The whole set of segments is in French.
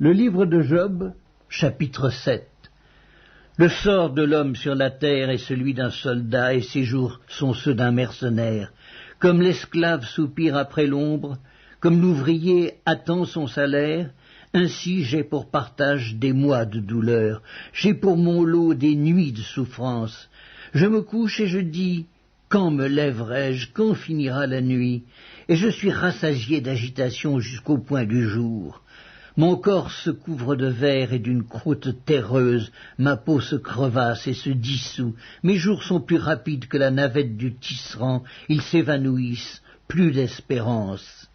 Le livre de Job, chapitre 7. Le sort de l'homme sur la terre est celui d'un soldat, et ses jours sont ceux d'un mercenaire. Comme l'esclave soupire après l'ombre, comme l'ouvrier attend son salaire, ainsi j'ai pour partage des mois de douleur, j'ai pour mon lot des nuits de souffrance. Je me couche et je dis, quand me lèverai-je, quand finira la nuit? Et je suis rassasié d'agitation jusqu'au point du jour. Mon corps se couvre de verre et d'une croûte terreuse, ma peau se crevasse et se dissout, mes jours sont plus rapides que la navette du tisserand, ils s'évanouissent, plus d'espérance.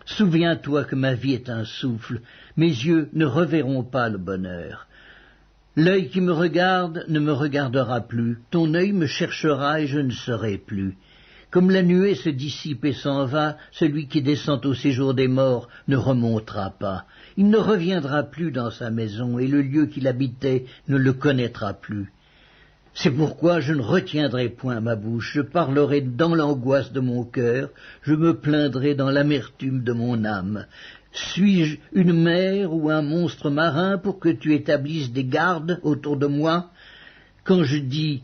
Souviens-toi que ma vie est un souffle, mes yeux ne reverront pas le bonheur. L'œil qui me regarde ne me regardera plus, ton œil me cherchera et je ne serai plus. Comme la nuée se dissipe et s'en va, celui qui descend au séjour des morts ne remontera pas. Il ne reviendra plus dans sa maison, et le lieu qu'il habitait ne le connaîtra plus. C'est pourquoi je ne retiendrai point ma bouche, je parlerai dans l'angoisse de mon cœur, je me plaindrai dans l'amertume de mon âme. Suis-je une mer ou un monstre marin pour que tu établisses des gardes autour de moi? Quand je dis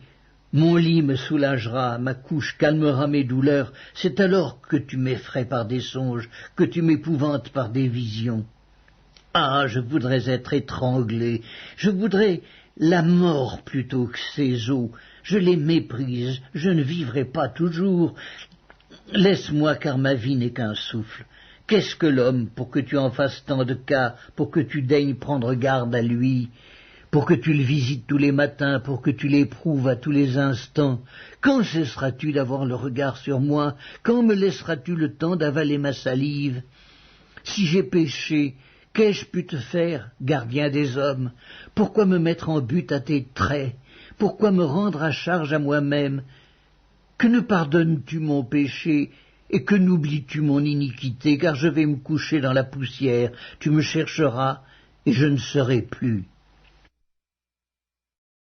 « Mon lit me soulagera, ma couche calmera mes douleurs », c'est alors que tu m'effraies par des songes, que tu m'épouvantes par des visions. Ah, je voudrais être étranglé, je voudrais la mort plutôt que ces eaux. Je les méprise, je ne vivrai pas toujours. Laisse-moi, car ma vie n'est qu'un souffle. Qu'est-ce que l'homme pour que tu en fasses tant de cas, pour que tu daignes prendre garde à lui, pour que tu le visites tous les matins, pour que tu l'éprouves à tous les instants? Quand cesseras-tu d'avoir le regard sur moi? Quand me laisseras-tu le temps d'avaler ma salive? Si j'ai péché, qu'ai-je pu te faire, gardien des hommes? Pourquoi me mettre en butte à tes traits? Pourquoi me rendre à charge à moi-même? Que ne pardonnes-tu mon péché, et que n'oublies-tu mon iniquité? Car je vais me coucher dans la poussière, tu me chercheras, et je ne serai plus.